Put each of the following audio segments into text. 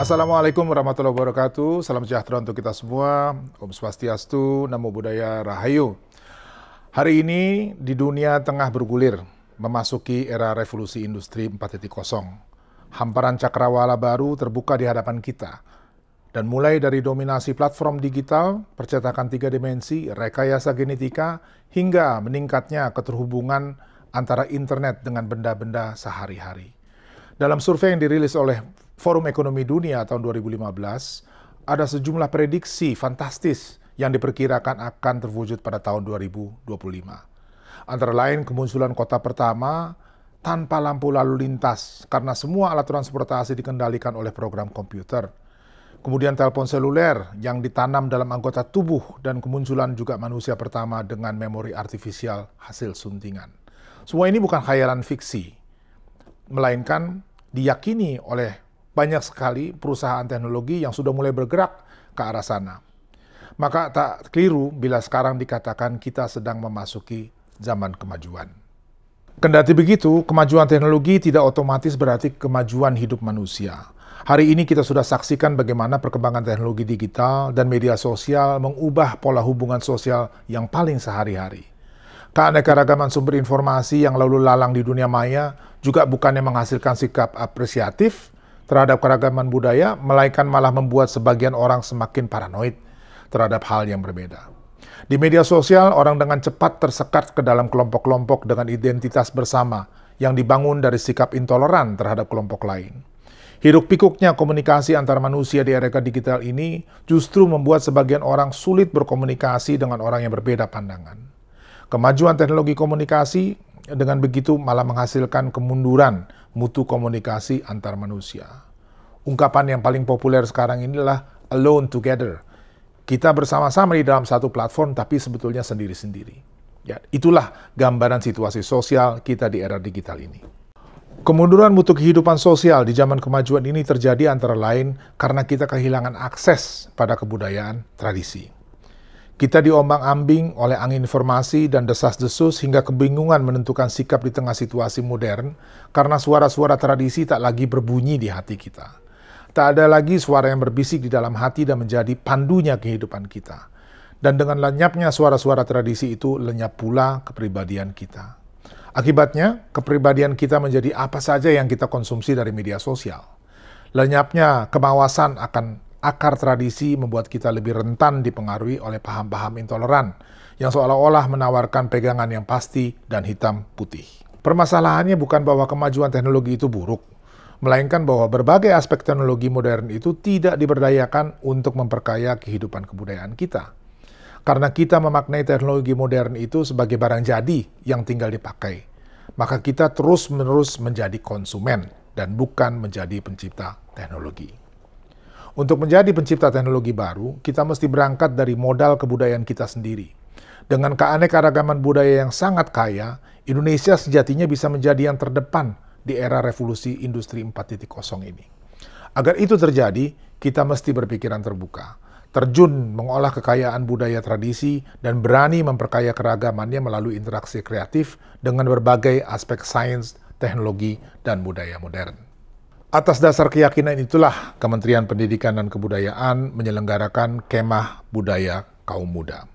Assalamualaikum warahmatullahi wabarakatuh. Salam sejahtera untuk kita semua. Om Swastiastu, Namo Buddhaya, Rahayu. Hari ini di dunia tengah bergulir, memasuki era revolusi industri 4.0. Hamparan cakrawala baru terbuka di hadapan kita. Dan mulai dari dominasi platform digital, percetakan 3 dimensi, rekayasa genetika, hingga meningkatnya keterhubungan antara internet dengan benda-benda sehari-hari. Dalam survei yang dirilis oleh Forum Ekonomi Dunia tahun 2015, ada sejumlah prediksi fantastis yang diperkirakan akan terwujud pada tahun 2025. Antara lain kemunculan kota pertama tanpa lampu lalu lintas karena semua alat transportasi dikendalikan oleh program komputer. Kemudian telepon seluler yang ditanam dalam anggota tubuh dan kemunculan juga manusia pertama dengan memori artifisial hasil suntingan. Semua ini bukan khayalan fiksi, melainkan diyakini oleh banyak sekali perusahaan teknologi yang sudah mulai bergerak ke arah sana. Maka tak keliru bila sekarang dikatakan kita sedang memasuki zaman kemajuan. Kendati begitu, kemajuan teknologi tidak otomatis berarti kemajuan hidup manusia. Hari ini kita sudah saksikan bagaimana perkembangan teknologi digital dan media sosial mengubah pola hubungan sosial yang paling sehari-hari. Keanekaragaman sumber informasi yang lalu lalang di dunia maya juga bukannya menghasilkan sikap apresiatif terhadap keragaman budaya, melainkan malah membuat sebagian orang semakin paranoid terhadap hal yang berbeda. Di media sosial, orang dengan cepat tersekat ke dalam kelompok-kelompok dengan identitas bersama yang dibangun dari sikap intoleran terhadap kelompok lain. Hiruk-pikuknya komunikasi antar manusia di era digital ini justru membuat sebagian orang sulit berkomunikasi dengan orang yang berbeda pandangan. Kemajuan teknologi komunikasi dengan begitu malah menghasilkan kemunduran mutu komunikasi antar manusia. Ungkapan yang paling populer sekarang inilah alone together. Kita bersama-sama di dalam satu platform tapi sebetulnya sendiri-sendiri. Ya, itulah gambaran situasi sosial kita di era digital ini. Kemunduran mutu kehidupan sosial di zaman kemajuan ini terjadi antara lain karena kita kehilangan akses pada kebudayaan tradisi. Kita diombang-ambing oleh angin informasi dan desas-desus hingga kebingungan menentukan sikap di tengah situasi modern karena suara-suara tradisi tak lagi berbunyi di hati kita. Tak ada lagi suara yang berbisik di dalam hati dan menjadi pandunya kehidupan kita. Dan dengan lenyapnya suara-suara tradisi itu, lenyap pula kepribadian kita. Akibatnya, kepribadian kita menjadi apa saja yang kita konsumsi dari media sosial. Lenyapnya kemawasan akan akar tradisi membuat kita lebih rentan dipengaruhi oleh paham-paham intoleran yang seolah-olah menawarkan pegangan yang pasti dan hitam putih. Permasalahannya bukan bahwa kemajuan teknologi itu buruk, melainkan bahwa berbagai aspek teknologi modern itu tidak diberdayakan untuk memperkaya kehidupan kebudayaan kita. Karena kita memaknai teknologi modern itu sebagai barang jadi yang tinggal dipakai, maka kita terus-menerus menjadi konsumen dan bukan menjadi pencipta teknologi. Untuk menjadi pencipta teknologi baru, kita mesti berangkat dari modal kebudayaan kita sendiri. Dengan keanekaragaman budaya yang sangat kaya, Indonesia sejatinya bisa menjadi yang terdepan di era revolusi industri 4.0 ini. Agar itu terjadi, kita mesti berpikiran terbuka, terjun mengolah kekayaan budaya tradisi, dan berani memperkaya keragamannya melalui interaksi kreatif dengan berbagai aspek sains, teknologi, dan budaya modern. Atas dasar keyakinan itulah Kementerian Pendidikan dan Kebudayaan menyelenggarakan Kemah Budaya Kaum Muda.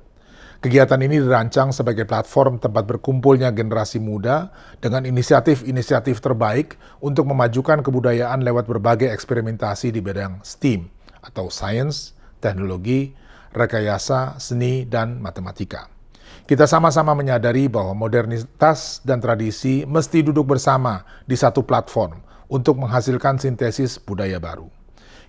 Kegiatan ini dirancang sebagai platform tempat berkumpulnya generasi muda dengan inisiatif-inisiatif terbaik untuk memajukan kebudayaan lewat berbagai eksperimentasi di bidang STEAM atau sains, teknologi, rekayasa, seni, dan matematika. Kita sama-sama menyadari bahwa modernitas dan tradisi mesti duduk bersama di satu platform untuk menghasilkan sintesis budaya baru.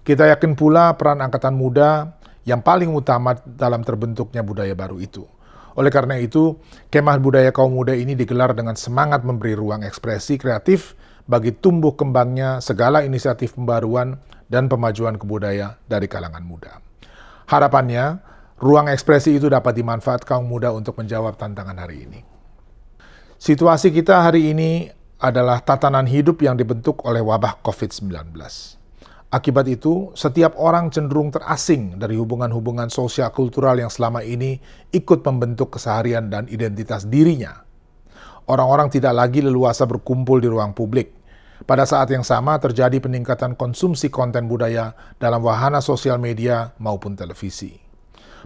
Kita yakin pula peran angkatan muda yang paling utama dalam terbentuknya budaya baru itu. Oleh karena itu, Kemah Budaya Kaum Muda ini digelar dengan semangat memberi ruang ekspresi kreatif bagi tumbuh kembangnya segala inisiatif pembaruan dan pemajuan kebudayaan dari kalangan muda. Harapannya, ruang ekspresi itu dapat dimanfaatkan kaum muda untuk menjawab tantangan hari ini. Situasi kita hari ini adalah tatanan hidup yang dibentuk oleh wabah COVID-19. Akibat itu, setiap orang cenderung terasing dari hubungan-hubungan sosial kultural yang selama ini ikut membentuk keseharian dan identitas dirinya. Orang-orang tidak lagi leluasa berkumpul di ruang publik. Pada saat yang sama terjadi peningkatan konsumsi konten budaya dalam wahana sosial media maupun televisi.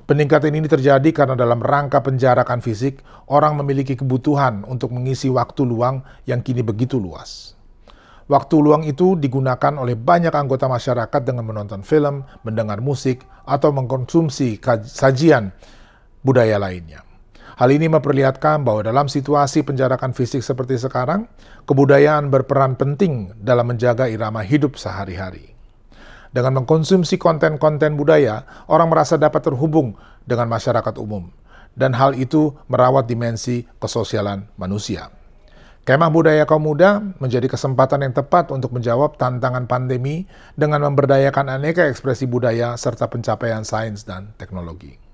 Peningkatan ini terjadi karena dalam rangka penjarakan fisik, orang memiliki kebutuhan untuk mengisi waktu luang yang kini begitu luas. Waktu luang itu digunakan oleh banyak anggota masyarakat dengan menonton film, mendengar musik, atau mengkonsumsi sajian budaya lainnya. Hal ini memperlihatkan bahwa dalam situasi penjarakan fisik seperti sekarang, kebudayaan berperan penting dalam menjaga irama hidup sehari-hari. Dengan mengkonsumsi konten-konten budaya, orang merasa dapat terhubung dengan masyarakat umum, dan hal itu merawat dimensi kesosialan manusia. Kemah Budaya Kaum Muda menjadi kesempatan yang tepat untuk menjawab tantangan pandemi dengan memberdayakan aneka ekspresi budaya serta pencapaian sains dan teknologi.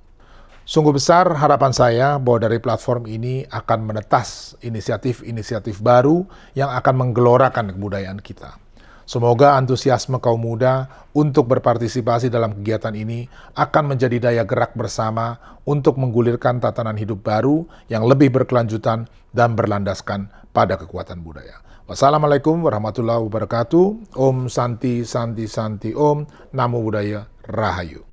Sungguh besar harapan saya bahwa dari platform ini akan menetas inisiatif-inisiatif baru yang akan menggelorakan kebudayaan kita. Semoga antusiasme kaum muda untuk berpartisipasi dalam kegiatan ini akan menjadi daya gerak bersama untuk menggulirkan tatanan hidup baru yang lebih berkelanjutan dan berlandaskan pada kekuatan budaya. Wassalamualaikum warahmatullahi wabarakatuh. Om Santi Santi Santi Om. Namo Buddhaya Rahayu.